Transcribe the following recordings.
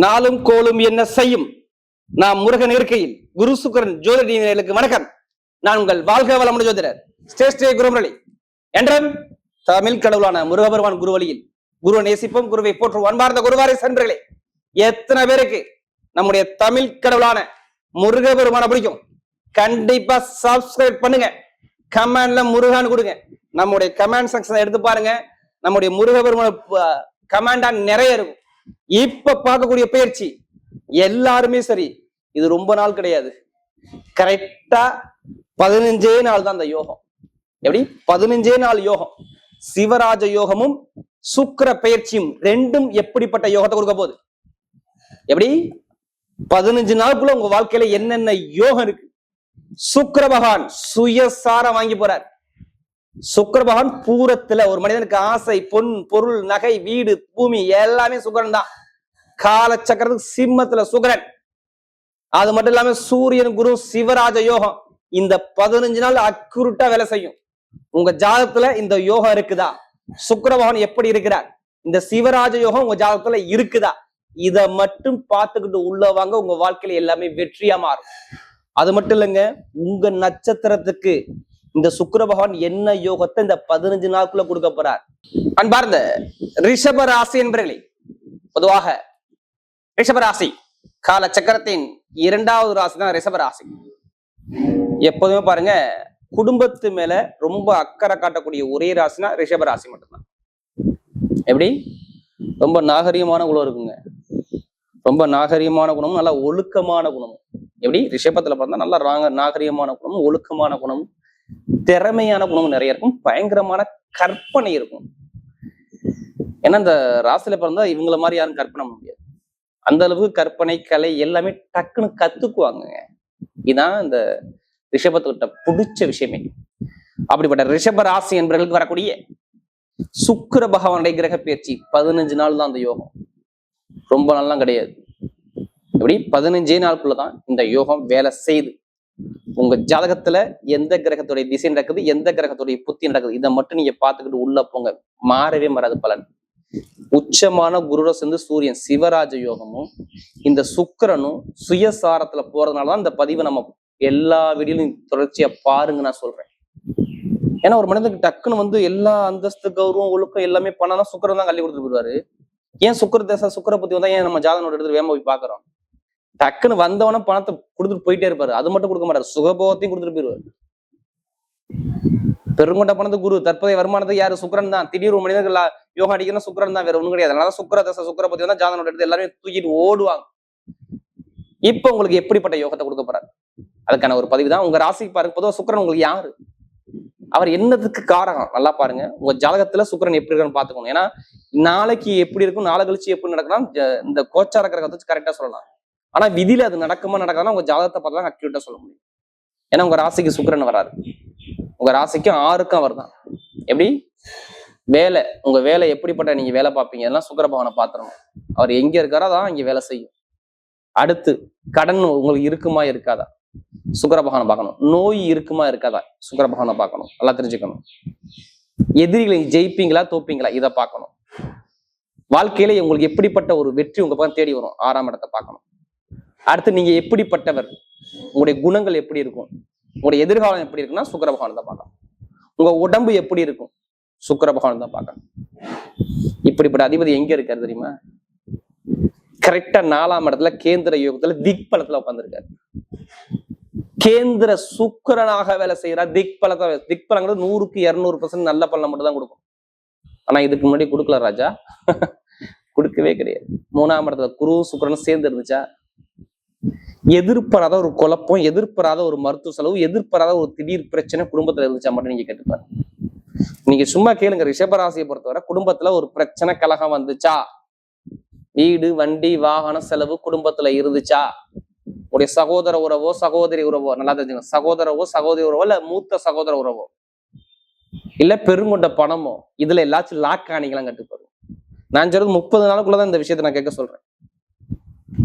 நாளும் கோளும் என்ன செய்யும்? நாம் முருகன் இருக்கையில் குரு சுக்கரன் ஜோதிடர்களுக்கு வணக்கம். நான் உங்கள் வாழ்க வளமுடன் ஜோதிடர் ஸ்ரீ குருமுரளி. என்றும் தமிழ் கடவுளான முருகபெருமான் குரு வழியில் குருவை நேசிப்போம், குருவை போற்றுவோம். அன்பார்ந்த குருவாரை சென்றர்களே, எத்தனை பேருக்கு நம்முடைய தமிழ் கடவுளான முருகபெருமான பிடிக்கும்? கண்டிப்பா சப்ஸ்கிரைப் பண்ணுங்க, கமெண்ட்ல முருகான்னு கொடுங்க. நம்முடைய கமெண்ட் செக்ஷன் எடுத்து பாருங்க, நம்முடைய முருகபெருமான கமெண்டா நிறைய இருக்கும். இப்ப பார்க்கக்கூடிய பயிற்சி எல்லாருமே சரி, இது ரொம்ப நாள் கிடையாது, கரெக்டா 15 நாள் தான் அந்த யோகம். எப்படி 15 நாள் யோகம்? சிவராஜ யோகமும் சுக்கிர பயிற்சியும் ரெண்டும் எப்படிப்பட்ட யோகத்தை கொடுக்க போகுது? எப்படி 15 நாளுக்குள்ள உங்க வாழ்க்கையில என்னென்ன யோகம் இருக்கு? சுக்கிர பகவான் சுயசாரம் வாங்கி போறார். சுக்கிர பகவான் பூரத்துல ஒரு மனிதனுக்கு ஆசை, பொன், பொருள், நகை, வீடு, பூமி எல்லாமே சுக்கிரன் தான். கால சக்கரத்துக்கு சிம்மத்துல சுக்கிரன். அது மட்டும் இல்லாம சூரியன், குரு, சிவராஜ யோகம் இந்த 15 நாள் அக்குருட்டா வேலை செய்யும். உங்க ஜாதகத்துல இந்த யோகம் இருக்குதா? சுக்கிர பகவான் எப்படி இருக்கிறார்? இந்த சிவராஜ யோகம் உங்க ஜாதகத்துல இருக்குதா? இத மட்டும் பார்த்துக்கிட்டு உள்ளவாங்க, உங்க வாழ்க்கையில எல்லாமே வெற்றியா மாறும். அது மட்டும் இல்லைங்க, உங்க நட்சத்திரத்துக்கு இந்த சுக்கிர பகவான் என்ன யோகத்தை இந்த 15 நாளுக்குள்ள கொடுக்க போறார்? அன்பார்ந்த ரிஷப ராசி என்பர்களே, பொதுவாக ரிஷபராசி கால சக்கரத்தின் 2வது ராசி தான் ரிஷபராசி. எப்போதுமே பாருங்க, குடும்பத்து மேல ரொம்ப அக்கறை காட்டக்கூடிய ஒரே ராசினா ரிஷபராசி மட்டும்தான். எப்படி ரொம்ப நாகரிகமான குணம் இருக்குங்க, ரொம்ப நாகரிகமான குணமும் நல்ல ஒழுக்கமான குணமும். எப்படி ரிஷபத்துல பார்த்தா நல்லா நாகரிகமான குணமும் ஒழுக்கமான குணமும் திறமையான குணமும் நிறைய இருக்கும். பயங்கரமான கற்பனை இருக்கும். ஏன்னா இந்த ராசியில பிறந்தா இவங்கள மாதிரி யாரும் கற்பனை பண்ண முடியாது. அந்த அளவுக்கு கற்பனை, கலை எல்லாமே டக்குன்னு கத்துக்குவாங்க. இதுதான் இந்த ரிஷபத்துக்கிட்ட பிடிச்ச விஷயமே. அப்படிப்பட்ட ரிஷப ராசி என்பவர்களுக்கு வரக்கூடிய சுக்கிர பகவானுடைய கிரக பயிற்சி 15 நாள் தான் அந்த யோகம், ரொம்ப நாள்லாம் கிடையாது. எப்படி 15 நாளுக்குள்ளதான் இந்த யோகம் வேலை செய்யுது. உங்க ஜாதகத்துல எந்த கிரகத்துடைய திசை நடக்குது, எந்த கிரகத்துடைய புத்தி நடக்குது, இதை மட்டும் நீங்க பார்த்துக்கிட்டு உள்ள போங்க, மாறவே மாறாது பலன். உச்சமான குருட சேர்ந்து சூரியன் சிவராஜ யோகமும் இந்த சுக்கிரனும் சுயசாரத்துல போறதுனாலதான் இந்த பதிவை நம்ம எல்லா வீடியோலையும் தொடர்ச்சியா பாருங்க நான் சொல்றேன். ஏன்னா ஒரு மனிதனுக்கு டக்குன்னு எல்லா அந்தஸ்து, கௌரவம், ஒழுக்கம் எல்லாமே பண்ணா சுக்கிரன் தான் கல்வி கொடுத்துட்டு போயிடுவாரு. ஏன் சுக்கிர தேச சுக்கிர புத்தி வந்தா ஏன் நம்ம ஜாதகம் எடுத்துட்டு வேமா போய் பாக்குறோம்? டக்குன்னு வந்தவன பணத்தை கொடுத்துட்டு போயிட்டே இருப்பாரு. அது மட்டும் கொடுக்க மாட்டாரு, சுகபோகத்தையும் கொடுத்துட்டு போயிருவாரு. பெருங்கொண்ட பணத்து குரு, தற்போதைய வருமானத்தை யாரு? சுக்கிரன் தான். திடீர் ஒரு மனிதர்கள் யோகா அடிக்கணும் சுக்கிரன் தான், வேற ஒண்ணும் கிடையாது. அதனால சுக்கிர தசை சுக்கிர பத்தி வந்தா ஜாதகம் எடுத்து எல்லாமே தூக்கிட்டு ஓடுவாங்க. இப்ப உங்களுக்கு எப்படிப்பட்ட யோகத்தை கொடுக்க போறாரு? அதுக்கான ஒரு பதிவு தான். உங்க ராசிக்கு பாருங்க, பொதுவாக சுக்கிரன் உங்களுக்கு யாரு? அவர் என்னதுக்கு காரகம்? நல்லா பாருங்க, உங்க ஜாதகத்துல சுக்கிரன் எப்படி இருக்குன்னு பாத்துக்கணும். ஏன்னா நாளைக்கு எப்படி இருக்கும், நாளை கழிச்சு எப்படி நடக்கலாம், இந்த கோச்சார கிரகத்தை வச்சு கரெக்டா சொல்லலாம். ஆனா விதியில அது நடக்குமா நடக்காதுன்னா உங்க ஜாதகத்தை பார்த்தா அக்யூரேட்டா சொல்ல முடியும். ஏன்னா உங்க ராசிக்கு சுக்கிரன் வராரு, உங்க ராசிக்கும் 6க்கும் அவர் தான். எப்படி வேலை, உங்க வேலை எப்படிப்பட்ட நீங்க வேலை பார்ப்பீங்க, எல்லாம் சுக்கிர பகவானை பாத்துறணும். அவர் எங்க இருக்காரோ அதான் இங்க வேலை செய்யும். அடுத்து கடன் உங்களுக்கு இருக்குமா இருக்காதா, சுக்கிர பகவானை பார்க்கணும். நோய் இருக்குமா இருக்காதா, சுக்கிர பகவானை பார்க்கணும். நல்லா தெரிஞ்சுக்கணும். எதிரிகளை ஜெயிப்பீங்களா தோப்பீங்களா, இதை பார்க்கணும். வாழ்க்கையில உங்களுக்கு எப்படிப்பட்ட ஒரு வெற்றி உங்க பக்கம் தேடி வரும், 6ஆம் இடத்தை பார்க்கணும். அடுத்து நீங்க எப்படிப்பட்டவர், உங்களுடைய குணங்கள் எப்படி இருக்கும், உங்களுடைய எதிர்காலம் எப்படி இருக்குன்னா சுக்கிர பகவான் தான் பார்க்கணும். உங்க உடம்பு எப்படி இருக்கும், சுக்கிர பகவான் தான் பார்க்கணும். இப்படிப்பட்ட அதிபதி எங்க இருக்காரு தெரியுமா? கரெக்டா 4ஆம் இடத்துல கேந்திர யோகத்துல திக்பலத்துல உட்கார்ந்துருக்காரு. கேந்திர சுக்கிரனாக வேலை செய்யறார். திக்பலங்கிறது 100க்கு 200% நல்ல பலனை மட்டும் தான் கொடுக்கும். ஆனா இதுக்கு முன்னாடி கொடுக்கல ராஜா, கொடுக்கவே கிடையாது. 3ஆம் இடத்துல குரு சுக்கிரனும் சேர்ந்து இருந்துச்சா, எதிர்பாராத ஒரு குழப்பம், எதிர்பாராத ஒரு மருத்துவ செலவு, எதிர்பாராத ஒரு திடீர் பிரச்சனை குடும்பத்துல இருந்துச்சா மட்டும் நீங்க கேட்டுப்பாரு. நீங்க சும்மா கேளுங்க, ரிஷபராசியை பொறுத்தவரை குடும்பத்துல ஒரு பிரச்சனை கலகம் வந்துச்சா, வீடு, வண்டி, வாகன செலவு குடும்பத்துல இருந்துச்சா, உடைய சகோதர உறவோ சகோதரி உறவோ, நல்லா தெரிஞ்சுக்கணும், சகோதரவோ சகோதரி உறவோ இல்ல மூத்த சகோதர உறவோ இல்ல பெருங்கொண்ட பணமோ, இதுல எல்லாச்சும் லாக் ஆணிக்கலாம் கட்டுப்பாரு. நான் சொல்றது 30 நாளுக்குள்ளதான் இந்த விஷயத்த நான் கேட்க சொல்றேன்.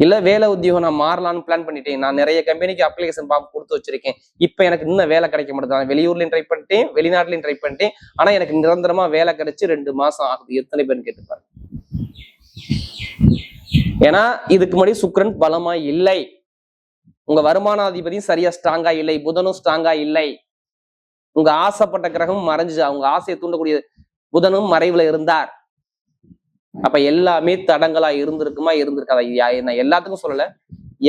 இல்ல வேலை உத்தியோகம் நான் மாறலான்னு பிளான் பண்ணிட்டேன், நான் நிறைய கம்பெனிக்கு அப்ளிகேஷன் கொடுத்து வச்சிருக்கேன், இப்ப எனக்கு இன்னும் வேலை கிடைக்க மாட்டேன், வெளியூர்லயும் ட்ரை பண்ணிட்டேன், வெளிநாட்டுலயும் ட்ரை பண்ணிட்டேன், ஆனா எனக்கு நிரந்தரமா வேலை கிடைச்சு 2 மாசம் ஆகுது. எத்தனை பேர் கேட்டுப்பாரு? ஏன்னா இதுக்கு முன்னாடி சுக்கிரன் பலமா இல்லை, உங்க வருமானாதிபதியும் சரியா ஸ்ட்ராங்கா இல்லை, புதனும் ஸ்ட்ராங்கா இல்லை, உங்க ஆசைப்பட்ட கிரகமும் மறைஞ்சு அவங்க ஆசையை தூண்டக்கூடிய புதனும் மறைவுல இருந்தார். அப்ப எல்லாமே தடங்களா இருந்திருக்காதா? நான் எல்லாத்துக்கும் சொல்லல,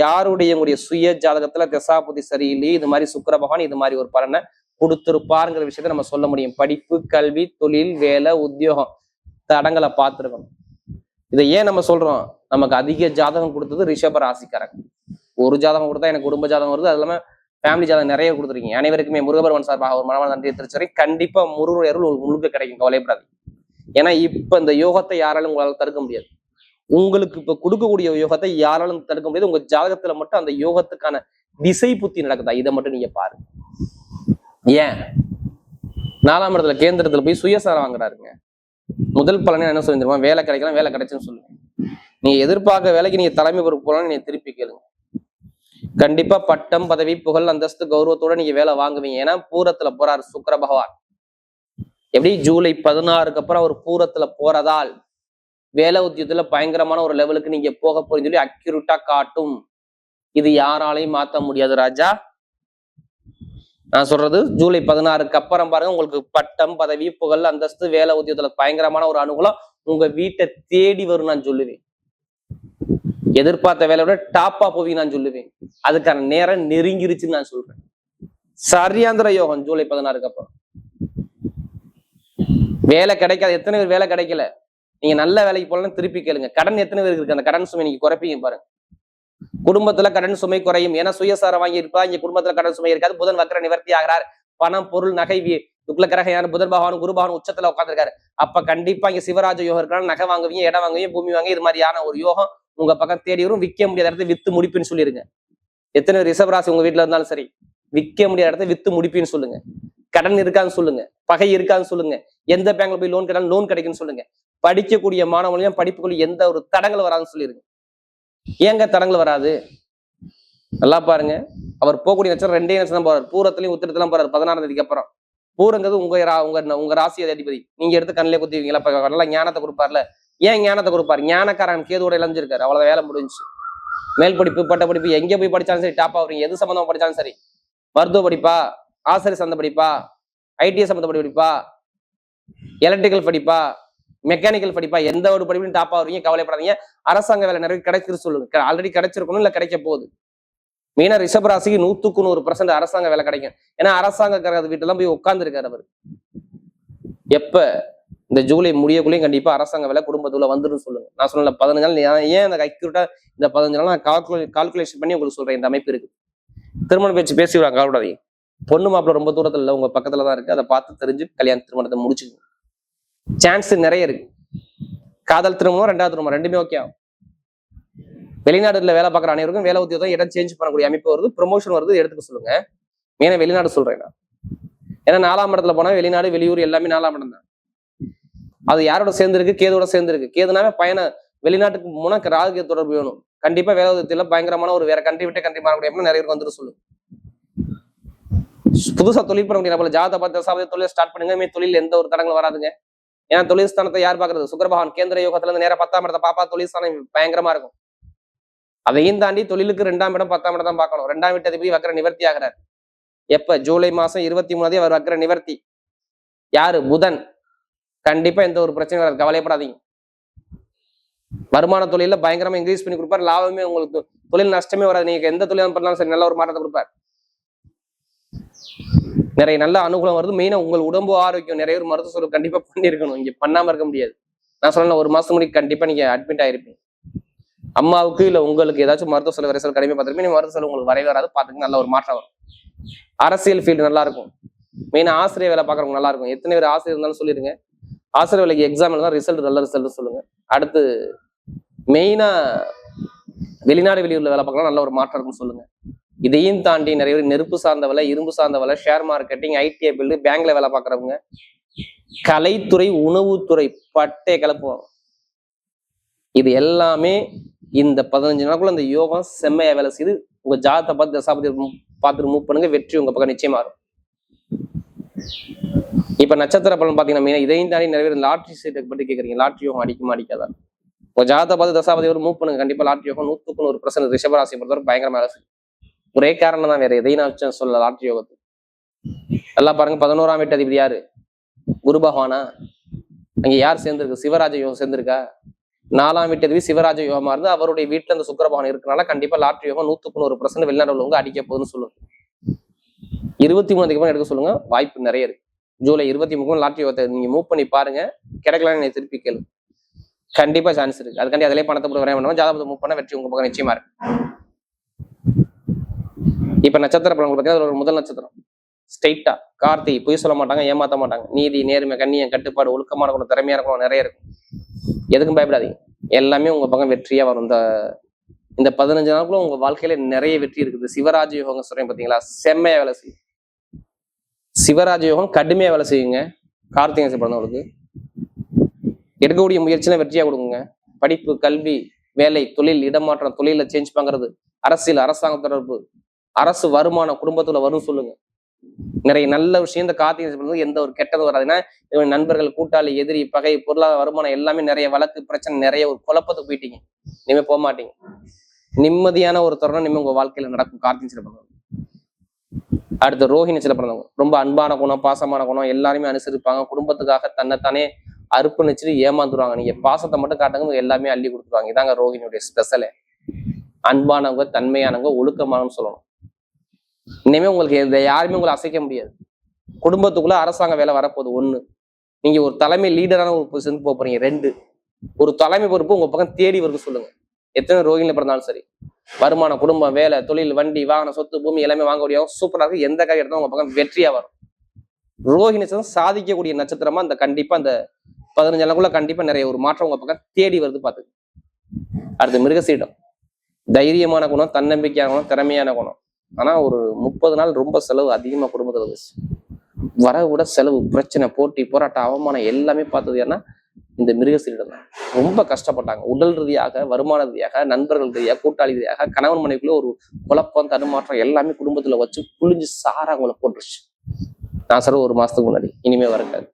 யாருடைய உங்களுடைய சுய ஜாதகத்துல தசாபுதி சரியில்லையே இது மாதிரி சுக்கிர பகவான் இது மாதிரி ஒரு பலனை கொடுத்திருப்பாருங்கிற விஷயத்த நம்ம சொல்ல முடியும். படிப்பு, கல்வி, தொழில், வேலை, உத்தியோகம் தடங்களை பார்த்துருக்கணும். இதை ஏன் நம்ம சொல்றோம்? நமக்கு அதிக ஜாதகம் கொடுத்தது ரிஷப ராசிக்காரங்க. ஒரு ஜாதகம் கொடுத்தா எனக்கு குடும்ப ஜாதகம் வருது, அது இல்லாம ஃபேமிலி ஜாதகம் நிறைய கொடுத்துருக்கீங்க. அனைவருக்குமே முருகபெருமான் சார்பாக ஒரு மனமான நன்றியை தெரிவிச்சு கண்டிப்பா முருகர் அருள் முழுக்க கிடைக்கும், கவலைப்படாது. ஏன்னா இப்ப இந்த யோகத்தை யாராலும் உங்களால தடுக்க முடியாது. உங்களுக்கு இப்ப கொடுக்கக்கூடிய யோகத்தை யாராலும் தடுக்க முடியாது. உங்க ஜாதகத்துல மட்டும் அந்த யோகத்துக்கான திசை புத்தி நடக்குதா, இதை மட்டும் நீங்க பாருங்க. ஏன் 4ஆம் இடத்துல கேந்திரத்துல போய் சுயசாரம் வாங்குறாருங்க. முதல் பலனே என்ன சொல்லிருமா? வேலை கிடைக்கலாம், வேலை கிடைச்சுன்னு சொல்லுங்க. நீங்க எதிர்பார்க்க வேலைக்கு நீங்க தலைமை பொறுப்பு போலாம், நீங்க திருப்பி கேளுங்க. கண்டிப்பா பட்டம், பதவி, புகழ், அந்தஸ்து, கௌரவத்தோட நீங்க வேலை வாங்குவீங்க. ஏன்னா பூரத்துல போறாரு சுக்கிர பகவான். எப்படி ஜூலை 16க்கு அப்புறம் அவர் பூரத்துல போறதால் வேலை உத்தியத்துல பயங்கரமான ஒரு லெவலுக்கு நீங்க போக போறீங்கன்னு சொல்லி அக்யூரேட்டா காட்டும். இது யாராலையும் மாத்த முடியாது ராஜா. நான் சொல்றது ஜூலை 16க்கு அப்புறம் பாருங்க, உங்களுக்கு பட்டம், பதவி, புகழ், அந்தஸ்து, வேலை உத்தியத்துல பயங்கரமான ஒரு அனுகூலம் உங்க வீட்டை தேடி வரும் நான் சொல்லுவேன். எதிர்பார்த்த வேலையோட டாப்பா போவீங்க நான் சொல்லுவேன். அதுக்கான நேரம் நெருங்கிருச்சுன்னு நான் சொல்றேன். சரியாந்திர யோகம் ஜூலை 16க்கு அப்புறம். வேலை கிடைக்காது. எத்தனை பேர் வேலை கிடைக்கல? நீங்க நல்ல வேலைக்கு போலாம், திருப்பி கேளுங்க. கடன் எத்தனை பேருக்கு இருக்கு? அந்த கடன் சுமை நீங்க குறைப்பீங்க பாருங்க. குடும்பத்துல கடன் சுமை குறையும். ஏன்னா சுயசாரம் வாங்கி இருப்பா, இங்க குடும்பத்துல கடன் சுமை இருக்காது. புதன் வக்ர நிவர்த்தி ஆகிறார். பணம், பொருள், நகை, துக்ல கிரகையான புதன் பகவான், குரு பகவான் உச்சத்துல உட்காந்துருக்காரு. அப்ப கண்டிப்பா இங்க சிவராஜ யோகம் இருக்கலாம். நகை வாங்குவீங்க, இடம் வாங்குவீங்க, பூமி வாங்க, இது மாதிரியான ஒரு யோகம் உங்க பக்கம் தேடி வரும். விற்க முடியாத இடத்த வித்து முடிப்புன்னு சொல்லிருங்க. எத்தனை ரிஷபராசி உங்க வீட்டுல இருந்தாலும் சரி, விற்க முடியாத இடத்த வித்து முடிப்புன்னு சொல்லுங்க. கடன் இருக்கான்னு சொல்லுங்க, பகை இருக்கான்னு சொல்லுங்க, எந்த பேங்க்ல போய் லோன் கேட்டாலும் லோன் கிடைக்குன்னு சொல்லுங்க. படிக்கக்கூடிய மாணவர்களையும் படிப்புக்குள்ள எந்த ஒரு தடங்கள் வராதுன்னு சொல்லிருங்க. ஏங்க தடங்கள் வராது? நல்லா பாருங்க, அவர் போகக்கூடிய நட்சத்திரம் 2 நட்சத்திரம் போறாரு. பூரத்திலையும் உத்திரத்திலும் போறாரு 16ஆம் தேதிக்கு அப்புறம். பூரங்கிறது உங்க ராசி அதிபதி. நீங்க எடுத்து கண்ணிலே குத்திவீங்களா? நல்லா ஞானத்தை கொடுப்பார்ல. ஏன் ஞானத்தை கொடுப்பாரு? ஞானக்காரன் கேதோட இழந்திருக்காரு. அவ்வளவு வேலை முடிஞ்சு. மேல் படிப்பு, பட்ட படிப்பு எங்க போய் படிச்சாலும் சரி டாப் ஆகுறீங்க. எது சம்பந்தமா படிச்சாலும் சரி, மருத்துவ படிப்பா, ஆசிரியர் சம்பந்த படிப்பா, ஐடிஎஸ் சம்பந்த படிப்பா, எலக்ட்ரிக்கல் படிப்பா, மெக்கானிக்கல் படிப்பா, எந்த ஒரு படிப்பும் டாப் ஆகுறீங்க, கவலைப்படாதீங்க. அரசாங்க வேலை நிறைய கிடைச்சிரு சொல்லுங்க. ஆல்ரெடி கிடைச்சிருக்கணும், இல்ல கிடைக்க போகுது. மெயினா ரிஷபராசிக்கு 100க்கு 100% அரசாங்க வேலை கிடைக்கும். ஏன்னா அரசாங்க கிரக வீட்டுலாம் போய் உட்கார்ந்து இருக்காரு அவர். எப்ப? இந்த ஜூலை முடியக்குள்ளேயும் கண்டிப்பா அரசாங்க வேலை குடும்பத்துல வந்துடும் சொல்லுங்க. நான் சொன்ன 15 நாள் ஏன் அந்த அக்யூரேட்டா இந்த 15 நாள் நான் கால்குலேஷன் பண்ணி உங்களுக்கு சொல்றேன். இந்த அமைப்பு இருக்கு. திருமண பேச்சு பேசி கவலைப்படாதீங்க. பொண்ணு மாப்பிள்ள ரொம்ப தூரத்துல இல்ல, உங்க பக்கத்துல தான் இருக்கு. அதை பார்த்து தெரிஞ்சு கல்யாண திருமணத்தை முடிச்சுக்கணும். சான்ஸ் நிறைய இருக்கு. காதல் திருமணம், 2வது திருமணம் ரெண்டுமே ஓகே ஆகும். வெளிநாடுல வேலை பார்க்குற அனைவருக்கும் வேலை உத்தியோகம் இடம் சேஞ்ச் பண்ணக்கூடிய அமைப்பு வருது, ப்ரொமோஷன் வருது, எடுத்துக்க சொல்லுங்க. மெயினா வெளிநாடு சொல்றேன் நான். ஏன்னா 4ஆம் இடத்துல போனா வெளிநாடு, வெளியூர் எல்லாமே 4ஆம் இடம் தான். அது யாரோட சேர்ந்துருக்கு? கேதோட சேர்ந்துருக்கு. கேதுனாவே பயணம், வெளிநாட்டுக்கு போனா ராகு தொடர்பு வேணும். கண்டிப்பா வேலை உத்தியோகத்துல பயங்கரமான ஒரு வேற கண்ட்ரி விட்டு கண்ட்ரி மாறக்கூடிய நிறைய பேருக்கு வந்துட்டு சொல்லுங்க. புதுசா தொழில் பண்ண முடியும். ஜாதக பார்த்து தொழில் ஸ்டார்ட் பண்ணுங்க. தொழில் எந்த ஒரு தடங்களும் வராதுங்க. ஏன்னா தொழில் ஸ்தானத்தை யார் பாக்குறது? சுக்கிர பகவான் கேந்திர யோகத்துல இருந்து நேரம் 10ஆம் இடத்தை பாப்பா. தொழில் ஸ்தானம் பயங்கரமா இருக்கும். அதையும் தாண்டி தொழிலுக்கு 2ஆம் இடம் 10ஆம் இடம் தான் பார்க்கணும். 2ஆம் வீட்டு போய் வக்ர நிவர்த்தி ஆகிறார். எப்ப? ஜூலை மாசம் 23 அவர் வக்ர நிவர்த்தி. யாரு? புதன். கண்டிப்பா எந்த ஒரு பிரச்சனையும் வராது, கவலைப்படாதீங்க. வருமான தொழில பயங்கரமா இன்க்ரீஸ் பண்ணி கொடுப்பாரு. லாபமே உங்களுக்கு, தொழில் நஷ்டமே வராது. நீங்க எந்த தொழில் பண்ணாலும் சரி நல்ல ஒரு மாற்றத்தை கொடுப்பாரு. நிறைய நல்ல அனுகூலம் வருது. மெயினா உங்கள் உடம்பு ஆரோக்கியம், நிறைய ஒரு மருத்துவ செலவு கண்டிப்பா பண்ணிருக்கணும். இங்க பண்ணாம இருக்க முடியாது. நான் சொன்ன 1 மாசம் முன்னாடி கண்டிப்பா நீங்க அட்மிட் ஆயிருப்பீங்க. அம்மாவுக்கு இல்ல உங்களுக்கு ஏதாச்சும் மருத்துவ செலவு வரைசல் கடிமை பார்த்துருப்பீங்க. மருத்துவ செலவு உங்களுக்கு வரவே வராது. பார்த்துக்க, நல்ல ஒரு மாற்றம் வரும். அரசியல் ஃபீல்டு நல்லா இருக்கும். மெயினா ஆசிரியர் வேலை பார்க்குறவங்க நல்லா இருக்கும். எத்தனை பேர் ஆசிரியர் இருந்தாலும் சொல்லிடுங்க. ஆசிரியர் வேலைக்கு எக்ஸாம் தான் ரிசல்ட் நல்ல ரிசல்ட் சொல்லுங்க. அடுத்து மெயினா வெளிநாடு வெளியூர்ல வேலை பார்க்கலாம், நல்ல ஒரு மாற்றம் இருக்குன்னு சொல்லுங்க. இதையும் தாண்டி நிறைய பேர் நெருப்பு சார்ந்த வேலை, இரும்பு சார்ந்த வேலை, ஷேர் மார்க்கெட்டிங், ஐடிஐ பில்டு, பேங்க்ல வேலை பார்க்குறவங்க, கலைத்துறை, உணவுத்துறை பட்டை கிளப்புவாங்க. இது எல்லாமே இந்த 15 நாளுக்குள்ள இந்த யோகம் செம்மையா வேலை செய்து உங்க ஜாதகத்தை பார்த்து தசாபதி பார்த்துட்டு மூவ் பண்ணுங்க. வெற்றி உங்க பக்கம் நிச்சயமா இருக்கும். இப்ப நட்சத்திர பலன் பாத்தீங்கன்னா இதையும் தாண்டி நிறைய பேர் லாட்ரி சீட்டை பற்றி கேட்குறீங்க. லாட்ரி யோகம் அடிக்குமா அடிக்காதா? உங்க ஜாதகத்தை பார்த்து தசாபதி ஒரு மூவ் பண்ணுங்க, கண்டிப்பா லாட்ரி யோகம் 100% ரிஷபராசி பொறுத்தவரை பயங்கரமா வேலை செய்யும். ஒரே காரணம் தான், வேற எதையும் நான் சொல்ல லாட்ரி யோகத்துக்கு. நல்லா பாருங்க, 11ஆம் வீட்டு அதிபதி யாரு? குரு பகவானா. அங்க யார் சேர்ந்திருக்கு? சிவராஜ யோகம் சேர்ந்திருக்கா? 4ஆம் வீட்டு அதிபதி சிவராஜ யோகமா இருந்து அவருடைய வீட்டுல இந்த சுக்கிர பகவான் இருக்கனால கண்டிப்பா லாட்ரி யோகம் 100% வெளிநாடு உள்ளவங்க அடிக்க போகுதுன்னு சொல்லுங்க. 23 எடுக்க சொல்லுங்க, வாய்ப்பு நிறைய இருக்கு. ஜூலை 23 லாட்ரி யோகத்தை நீங்க மூவ் பண்ணி பாருங்க, கிடைக்கலாம் என்னை திருப்பி கேளு, கண்டிப்பா சான்ஸ் இருக்கு. அதுக்காண்டி அதிலே பணத்தை போட்டு வரைய வேண்டாம், ஜாதகத்தை மூவ் பண்ண வெற்றி உங்க பக்கம் நிச்சயமா இருக்கு. இப்ப நட்சத்திர பலன்கள் பார்த்தீங்கன்னா ஒரு முதல் நட்சத்திரம் ஸ்ட்ரெயிட்டா கார்த்தி, பொய் சொல்ல மாட்டாங்க, ஏமாத்த மாட்டாங்க, நீதி நேர்மை கண்ணியம் கட்டுப்பாடு ஒழுக்கமான குணம் திறமையான குணம் நிறைய இருக்கும். எதுக்கும் பயப்படாதீங்க, எல்லாமே உங்க பக்கம் வெற்றியா வரும். இந்த 15 நாளுக்குள்ள உங்க வாழ்க்கையில நிறைய வெற்றி இருக்குது. சிவராஜ யோகம் சொல்றேன் பாத்தீங்களா, செம்மையா வேலை செய்யும். சிவராஜ யோகம் கடுமையா வேலை செய்யுங்க. கார்த்திகை பிறந்தவங்களுக்கு எடுக்கக்கூடிய முயற்சியில வெற்றியா கொடுங்க. படிப்பு, கல்வி, வேலை, தொழில், இடமாற்றம், தொழில சேஞ்ச் பண்றது, அரசியல், அரசாங்க தொடர்பு, அரசு வருமானம் குடும்பத்துல வரும் சொல்லுங்க. நிறைய நல்ல விஷயம் இந்த கார்த்திகை எந்த ஒரு கெட்டது வராதுன்னா, நண்பர்கள், கூட்டாளி, எதிரி, பகை, பொருளாதார வருமானம் எல்லாமே நிறைய வழக்கு பிரச்சனை, நிறைய ஒரு குழப்பத்துக்கு போயிட்டீங்க, இனிமே போக மாட்டீங்க. நிம்மதியான ஒரு தருணம் இனிமே உங்க வாழ்க்கையில நடக்கும். கார்த்திகை பிறந்தவங்க. அடுத்து ரோஹிணி சில பிறந்தவங்க ரொம்ப அன்பான குணம், பாசமான குணம், எல்லாருமே அனுசரிப்பாங்க. குடும்பத்துக்காக தன்னைத்தானே அர்ப்பணிச்சுட்டு ஏமாந்துருவாங்க. நீங்க பாசத்தை மட்டும் காட்டுங்க, எல்லாமே அள்ளி கொடுத்துருவாங்க. இதாங்க ரோஹிணியுடைய ஸ்பெஷலே. அன்பானவங்க, தன்மையானவங்க, ஒழுக்கமானவங்க சொல்லணும். இனிமே உங்களுக்கு யாருமே உங்களை அசைக்க முடியாது. குடும்பத்துக்குள்ள அரசாங்க வேலை வரப்போகுது 1, நீங்க ஒரு தலைமை லீடரான ஒரு பொசிஷன் போக போறீங்க 2, ஒரு தலைமை பொறுப்பு உங்க பக்கம் தேடி வருது சொல்லுங்க. எத்தனை ரோஹிணில பிறந்தாலும் சரி, வருமானம், குடும்பம், வேலை, தொழில், வண்டி, வாகனம், சொத்து, பூமி எல்லாமே வாங்க முடியும். சூப்பரா இருக்கு. எந்த காரியம் எடுத்தாலும் உங்க பக்கம் வெற்றியா வரும். ரோஹிணி சாதிக்கக்கூடிய நட்சத்திரமா அந்த கண்டிப்பா அந்த 15 நாளுக்குள்ள கண்டிப்பா நிறைய ஒரு மாற்றம் உங்க பக்கம் தேடி வருது பாத்துக்கு. அடுத்து மிருகசீடம், தைரியமான குணம், தன்னம்பிக்கையான குணம், திறமையான குணம். ஆனா ஒரு 30 நாள் ரொம்ப செலவு அதிகமா குடும்பத்துல இருந்துச்சு. வர விட செலவு, பிரச்சனை, போட்டி, போராட்டம், அவமானம் எல்லாமே பார்த்தது ஏன்னா இந்த மிருகசீரிடம் தான். ரொம்ப கஷ்டப்பட்டாங்க. உடல் ரீதியாக, வருமான ரீதியாக, நண்பர்கள் ரீதியாக, கூட்டாளி ரீதியாக, கணவன் மனைவிக்குள்ள ஒரு குழப்பம், தடுமாற்றம் எல்லாமே குடும்பத்துல வச்சு புளிஞ்சு சாரா அவங்கள போட்டுருச்சு. நான் சொல்ற 1 மாசத்துக்கு முன்னாடி. இனிமே வரக்காது.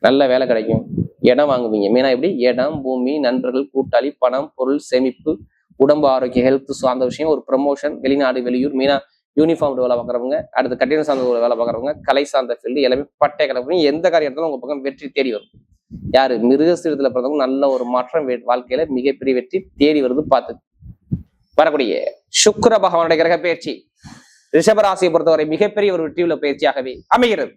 நல்ல வேலை கிடைக்கும், இடம் வாங்குவீங்க. மெயினா எப்படி இடம், பூமி, நண்பர்கள், கூட்டாளி, பணம், பொருள், சேமிப்பு, உடம்பு ஆரோக்கியம், ஹெல்த் சார்ந்த விஷயம், ஒரு ப்ரமோஷன், வெளிநாடு, வெளியூர், மெயினா யூனிஃபார்ம் வேலை பார்க்குறவங்க, அடுத்து கட்டிடம் சார்ந்த வேலை பார்க்குறவங்க, கலை சார்ந்த ஃபீல்டு எல்லாமே பட்டை கிடப்பீங்க. எந்த காரியம் எடுத்தாலும் உங்க பக்கம் வெற்றி தேடி வரும். யாரு? மிருகசீரத்துல பிறந்தவங்க நல்ல ஒரு மாற்றம் வாழ்க்கையில மிகப்பெரிய வெற்றி தேடி வருது. பார்த்து வரக்கூடிய சுக்கிர பகவானுடைய கிரக பயிற்சி ரிஷபராசியை பொறுத்தவரை மிகப்பெரிய ஒரு வெற்றியுள்ள பயிற்சியாகவே அமைகிறது.